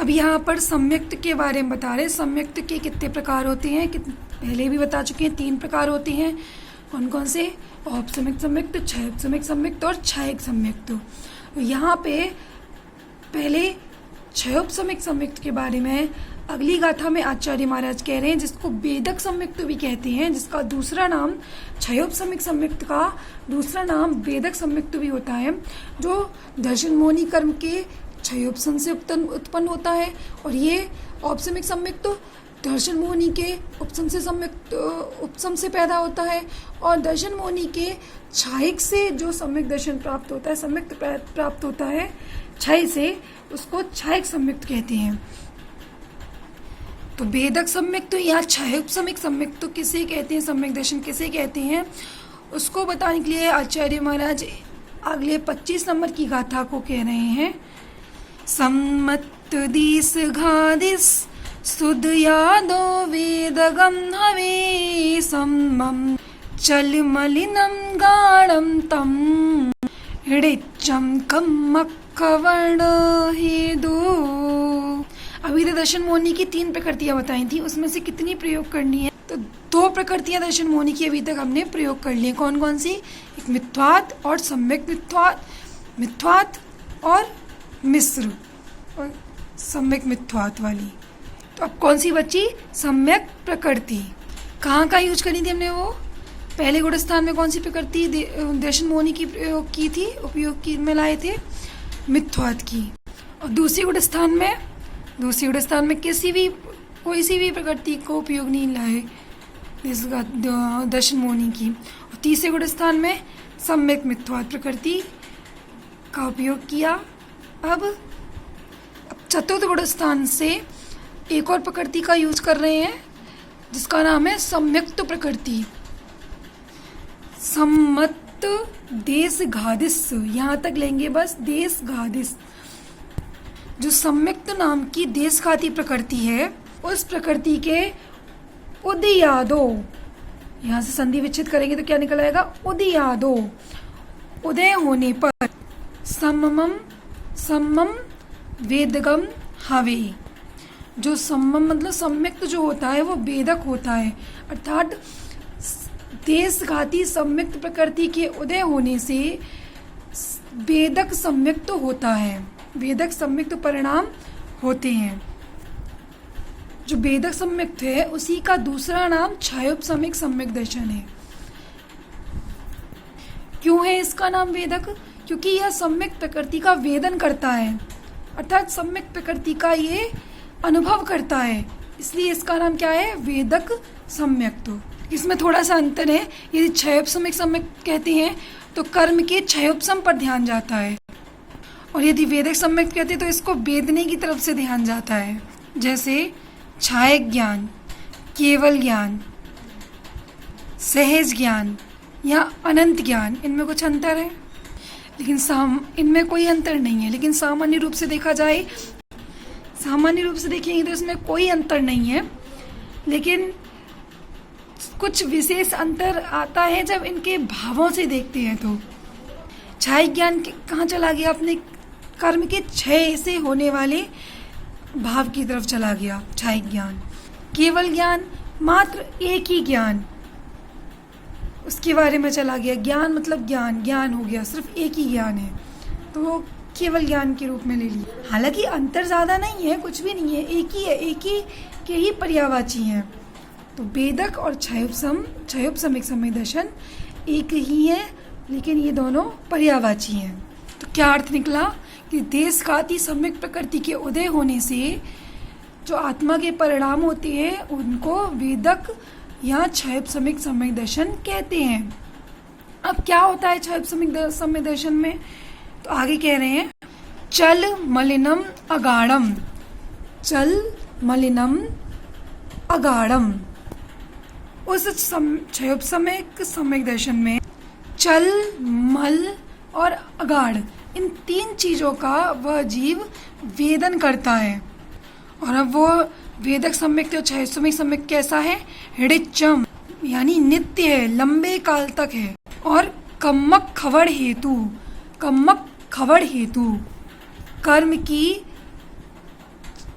अब यहाँ पर सम्यक्त के बारे में बता रहे। सम्यक्त के कितने प्रकार होते हैं, पहले भी बता चुके हैं, 3 प्रकार होते हैं। कौन कौन से? औपसम्यक सम्यक्त, क्षयोपसम्यक सम्यक्त और छायक सम्यक्त। तो यहाँ पे पहले क्षयोपसम्यक सम्यक्त के बारे में अगली गाथा में आचार्य महाराज कह रहे हैं, जिसको वेदक सम्यक्त भी कहते हैं, जिसका दूसरा नाम क्षयोपसम्यक सम्यक्त का दूसरा नाम वेदक सम्यक्त भी होता है, जो दर्शन मोहिनी कर्म के क्षयोपसम से उत्पन्न होता है। और ये औपसम्यक सम्यक्त तो दर्शन मोहिनी के उपसम से पैदा होता है, और दर्शन मोहिनी के छायक से जो सम्यक दर्शन प्राप्त होता है, सम्यक्त प्राप्त होता है क्षय से, उसको छायक सम्यक्त कहते हैं। तो वेदक सम्यक्त तो या क्षयोपसम्यक सम्यक्त तो किसे कहते हैं, सम्यक दर्शन किसे कहते हैं, उसको बताने के लिए आचार्य महाराज अगले 25 नंबर की गाथा को कह रहे हैं। सम्मत दिस घादिस सुद यादो वेदगम हवे सम्मम चल मलिनम गाढ़म तम हृदिचम कमक्खवर्ण हेदो। अभी तो दर्शन मोहिनी की 3 प्रकृतियां बताई थी, उसमें से कितनी प्रयोग करनी है? तो 2 प्रकृतियां दर्शन मोहिनी की अभी तक हमने प्रयोग कर ली। कौन कौन सी? एक मिथ्वात और सम्यक मिथ्वात और मिश्र और सम्यक मिथ्वात वाली। तो अब कौन सी बची? सम्यक प्रकृति। कहाँ का यूज करनी थी हमने? वो पहले गुणस्थान में कौन सी प्रकृति दर्शन मोहिनी की प्रयोग की थी, उपयोग की में लाए थे? मिथ्वात की। और दूसरी गुणस्थान में कोई सी भी प्रकृति को उपयोग नहीं लाए दर्शन मोहिनी की। और तीसरे गुणस्थान में सम्यक मिथ्वात प्रकृति का उपयोग किया। अब चतुर्थ गुणस्थान से एक और प्रकृति का यूज कर रहे हैं, जिसका नाम है सम्यक्त प्रकृति। सम्मत देश घादिस, यहाँ तक लेंगे बस, देश घादिस। जो सम्यक्त नाम की देशघाती प्रकृति है, उस प्रकृति के उदयादो, यहाँ से संधि विच्छेद करेंगे तो क्या निकल आएगा? उदयादो, उदय होने पर, सम्मम वेदगम हवे। जो सम्मम मतलब सम्यक्त जो होता है वो वेदक होता है, अर्थात देशघाती सम्यक्त प्रकृति के उदय होने से वेदक सम्यक्त होता है, वेदक सम्यक्त परिणाम होते हैं। जो वेदक सम्यक्त है उसी का दूसरा नाम क्षयोपसम्यक सम्यक दर्शन है। क्यों है इसका नाम वेदक? क्योंकि यह सम्यक प्रकृति का वेदन करता है, अर्थात सम्यक प्रकृति का ये अनुभव करता है, इसलिए इसका नाम क्या है? वेदक सम्यक्त। इसमें थोड़ा सा अंतर है। यदि क्षयोपसम्यक सम्यक कहते हैं तो कर्म के क्षयोपसम पर ध्यान जाता है, और यदि वेदक सम्यक कहते हैं तो इसको वेदने की तरफ से ध्यान जाता है। जैसे छायक ज्ञान, केवल ज्ञान, सहज ज्ञान या अनंत ज्ञान, इनमें कुछ अंतर है, लेकिन इनमें कोई अंतर नहीं है। लेकिन सामान्य रूप से देखा जाए, सामान्य रूप से देखेंगे तो इसमें कोई अंतर नहीं है, लेकिन कुछ विशेष अंतर आता है जब इनके भावों से देखते हैं। तो छायक ज्ञान कहाँ चला गया? अपने कर्म के क्षय से होने वाले भाव की तरफ चला गया छायक ज्ञान। केवल ज्ञान मात्र एक ही ज्ञान, उसके बारे में चला गया। ज्ञान मतलब ज्ञान हो गया, सिर्फ एक ही ज्ञान है, तो वो केवल ज्ञान के रूप में ले ली। हालांकि अंतर ज़्यादा नहीं है, कुछ भी नहीं है, एक ही है, एक ही के ही पर्यायवाची हैं। तो वेदक और क्षयोपसम्यक सम्यक दर्शन एक ही है, लेकिन ये दोनों पर्यायवाची हैं। तो क्या अर्थ निकला कि देशघाती सम्यक प्रकृति के उदय होने से जो आत्मा के परिणाम होते हैं उनको वेदक या क्षयोपसम्यक सम्यक दर्शन कहते हैं। अब क्या होता है क्षयोपसम्यक सम्यक दर्शन में? तो आगे कह रहे हैं चल मलिनम अगाढ़म। चल मलिनम अगाढ़म। उस क्षयोपसम्यक सम्यक दर्शन में चल, मल और अगाढ़, इन 3 चीजों का वह जीव वेदन करता है। और अब वो वेदक सम्यक और क्षयोपसम्यक सम्यक कैसा है? हृदिचम यानी नित्य है, लंबे काल तक है। और कम्मक खवड़ हेतु कर्म की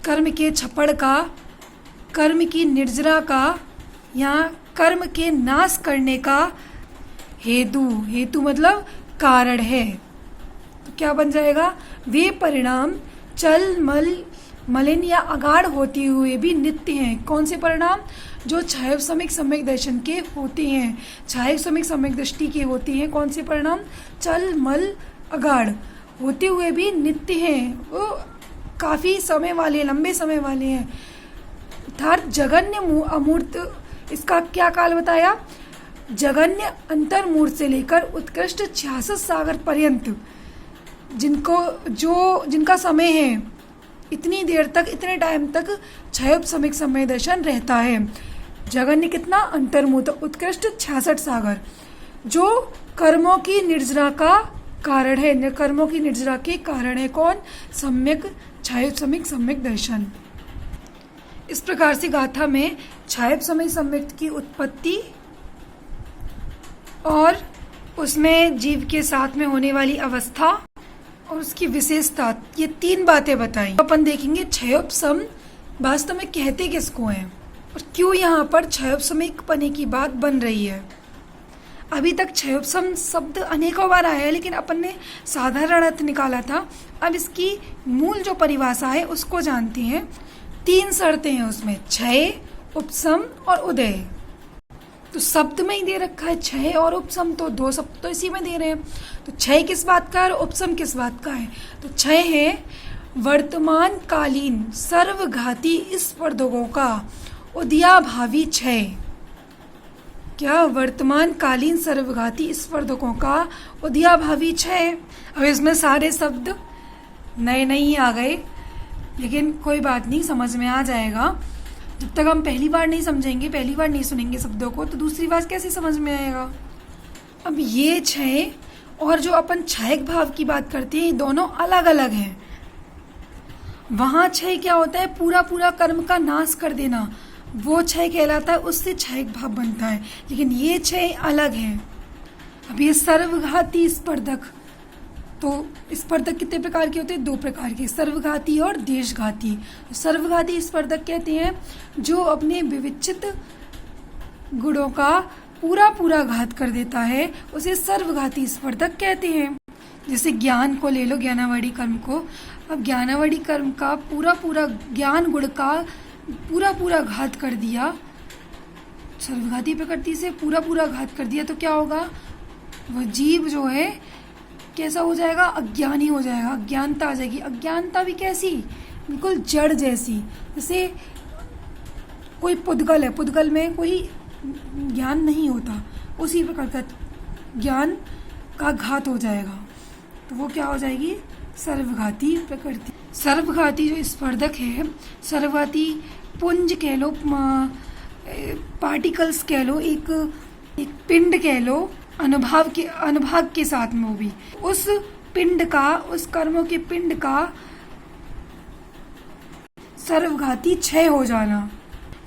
कर्म के छपड़ का, कर्म की निर्जरा का, या कर्म के नाश करने का हेतु। हेतु मतलब कारण है। तो क्या बन जाएगा? वे परिणाम चल मल मलिन या अगाढ़ होते हुए भी नित्य हैं। कौन से परिणाम? जो छायव सम्यक सम्यक दर्शन के होते हैं, छायव सम्यक सम्यक दृष्टि के होते हैं। कौन से परिणाम? चल मल अगाढ़ होते हुए भी नित्य हैं, वो काफ़ी समय वाले, लंबे समय वाले हैं। अर्थात जगन्य अमूर्त, इसका क्या काल बताया? जगन्य अंतर्मूर्त से लेकर उत्कृष्ट 66 सागर पर्यंत जिनका समय है, इतनी देर तक, इतने टाइम तक क्षयोप सम्यक सम्यक दर्शन रहता है। जगन्य कितना? अंतर्मूर्त, उत्कृष्ट 66 सागर, जो कर्मों की निर्जरा का कारण है, कर्मों की निर्जरा के कारण है। कौन? सम्यक, क्षयोप सम्यक सम्यक दर्शन। इस प्रकार से गाथा में क्षयोप सम्यक सम्यक की उत्पत्ति और उसमें जीव के साथ में होने वाली अवस्था और उसकी विशेषता, ये 3 बातें बताई। अपन देखेंगे क्षयोपशम वास्तव में कहते किसको हैं और क्यों यहाँ पर क्षयोपशमिक पने की बात बन रही है। अभी तक क्षयोपशम शब्द अनेकों बार आया है, लेकिन अपन ने साधारण अर्थ निकाला था। अब इसकी मूल जो परिभाषा है उसको जानते हैं। 3 शर्तें हैं उसमें, क्षय, उपशम और उदय। तो शब्द में ही दे रखा है क्षय और उपशम, तो 2 शब्द तो इसी में दे रहे हैं। तो क्षय किस बात का है और उपशम किस बात का है? तो क्षय है वर्तमान कालीन सर्वघाती स्पर्धकों का उदयाभावी क्षय। क्या? वर्तमान कालीन सर्वघाती स्पर्धकों का उदयाभावी क्षय। अब इसमें सारे शब्द नए नहीं आ गए, लेकिन कोई बात नहीं, समझ में आ जाएगा। जब तक हम पहली बार नहीं समझेंगे, पहली बार नहीं सुनेंगे शब्दों को, तो दूसरी बार कैसे समझ में आएगा। अब ये क्षय और जो अपन क्षयक भाव की बात करते हैं, ये दोनों अलग अलग हैं। वहाँ क्षय क्या होता है? पूरा पूरा कर्म का नाश कर देना, वो क्षय कहलाता है, उससे क्षयक भाव बनता है। लेकिन ये क्षय अलग है। अब ये सर्वघाती स्पर्धक, तो स्पर्धक कितने प्रकार के होते हैं? 2 प्रकार के, सर्वघाती और देशघाती। सर्वघाती स्पर्धक कहते हैं जो अपने विविचित गुणों का पूरा पूरा घात कर देता है, उसे सर्वघाती स्पर्धक कहते हैं। जैसे ज्ञान को ले लो, ज्ञानावड़ी कर्म को। अब ज्ञानावड़ी कर्म का पूरा पूरा ज्ञान गुण का पूरा पूरा घात कर दिया, सर्वघाती प्रकृति से पूरा पूरा घात कर दिया, तो क्या होगा? वह जीव जो है कैसा हो जाएगा? अज्ञानी हो जाएगा, अज्ञानता आ जाएगी। अज्ञानता भी कैसी? बिल्कुल जड़ जैसी। जैसे कोई पुद्गल है, पुद्गल में कोई ज्ञान नहीं होता, उसी प्रकार का ज्ञान का घात हो जाएगा, तो वो क्या हो जाएगी? सर्वघाती प्रकृति। सर्वघाती जो स्पर्धक है, सर्वघाती पुंज कह लो, पार्टिकल्स कह लो, एक पिंड कह लो, अनुभाग के साथ में, वो भी उस पिंड का, उस कर्मों के पिंड का सर्वघाती क्षय हो जाना।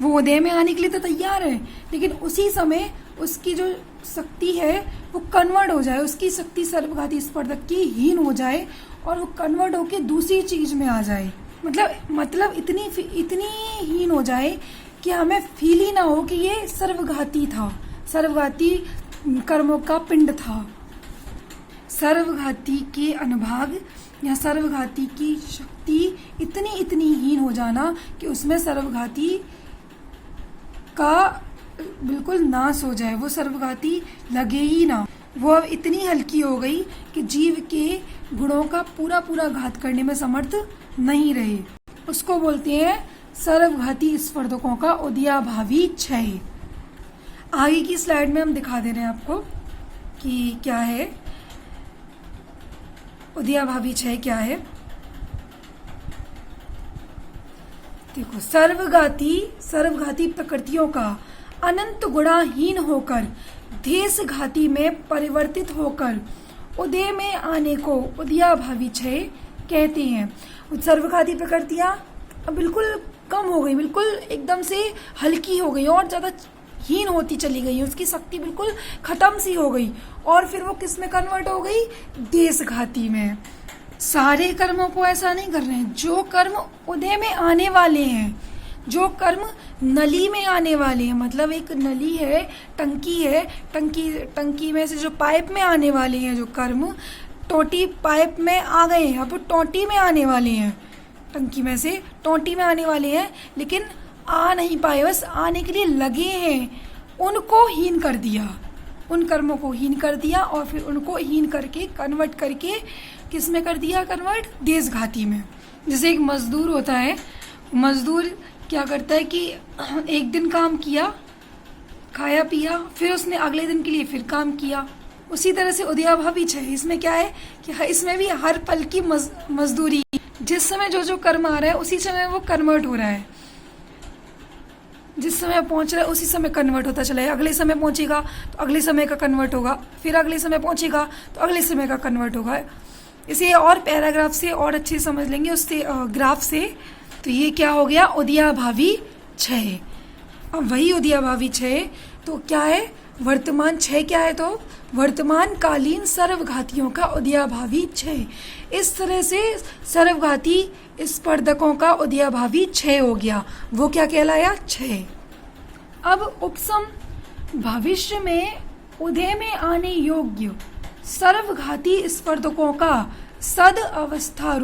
वो उदय में आने के लिए तो तैयार है, लेकिन उसी समय उसकी जो शक्ति है वो कन्वर्ट हो जाए, उसकी शक्ति सर्वघाती स्पर्धक की हीन हो जाए और वो कन्वर्ट होके दूसरी चीज में आ जाए। मतलब इतनी हीन हो जाए कि हमें फील ही ना हो कि ये सर्वघाती था, सर्वघाती कर्मों का पिंड था। सर्वघाती के अनुभाग या सर्वघाती की शक्ति इतनी हीन हो जाना कि उसमें सर्वघाती का बिल्कुल नाश हो जाए, वो सर्वघाती लगे ही ना। वो अब इतनी हल्की हो गई कि जीव के गुणों का पूरा पूरा घात करने में समर्थ नहीं रहे। उसको बोलते हैं सर्वघाती स्पर्धकों का उदयाभावी क्षय। आगे की स्लाइड में हम दिखा दे रहे हैं आपको कि क्या है उदयाभावी क्षय, क्या है। देखो, सर्वघाती प्रकृतियों का अनंत गुणाहीन होकर देशघाती में परिवर्तित होकर उदय में आने को उदयाभावी क्षय कहते हैं। सर्वघाती प्रकृतियां बिल्कुल कम हो गई, बिल्कुल एकदम से हल्की हो गई और ज्यादा हीन होती चली गई, उसकी शक्ति बिल्कुल खत्म सी हो गई और फिर वो किस में कन्वर्ट हो गई? देशघाती में। सारे कर्मों को ऐसा नहीं कर रहे हैं। जो कर्म उदय में आने वाले हैं, जो कर्म नली में आने वाले हैं, मतलब एक नली है, टंकी है, टंकी में से जो पाइप में आने वाले हैं जो कर्म, टोटी पाइप में आ गए हैं, अब टोटी में आने वाले हैं, टंकी में से टोटी में आने वाले हैं, लेकिन आ नहीं पाए, बस आने के लिए लगे हैं, उनको हीन कर दिया, उन कर्मों को हीन कर दिया और फिर उनको हीन करके कन्वर्ट करके किस में कर दिया, कन्वर्ट देशघाती में। जैसे एक मजदूर होता है, मजदूर क्या करता है कि एक दिन काम किया, खाया पिया, फिर उसने अगले दिन के लिए फिर काम किया। उसी तरह से उदयाभावी 6, इसमें क्या है कि इसमें भी हर पल की मजदूरी, जिस समय जो जो कर्म आ रहा है उसी समय वो कन्वर्ट हो रहा है, जिस समय पहुंच रहा है उसी समय कन्वर्ट होता चला है। अगले समय पहुंचेगा तो अगले समय का कन्वर्ट होगा, फिर अगले समय पहुंचेगा तो अगले समय का कन्वर्ट होगा। इसे और पैराग्राफ से और अच्छे समझ लेंगे उससे, ग्राफ से। तो ये क्या हो गया, उदयाभावी 6। अब वही उदयाभावी 6 तो क्या है, वर्तमान 6 क्या है, तो वर्तमान कालीन सर्वघातियों का उदयाभावी 6। इस तरह से सर्वघाती स्पर्धकों का उदयाभावी 6 हो गया, वो क्या कहलाया, 6। अब उपसम, भविष्य में उदय में आने योग्य सर्वघाती स्पर्धकों का सदवस्था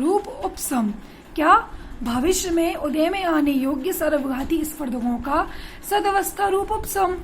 रूप उपसम। क्या, भविष्य में उदय में आने योग्य सर्वघाती स्पर्धकों का सदवस्था रूप उपसम।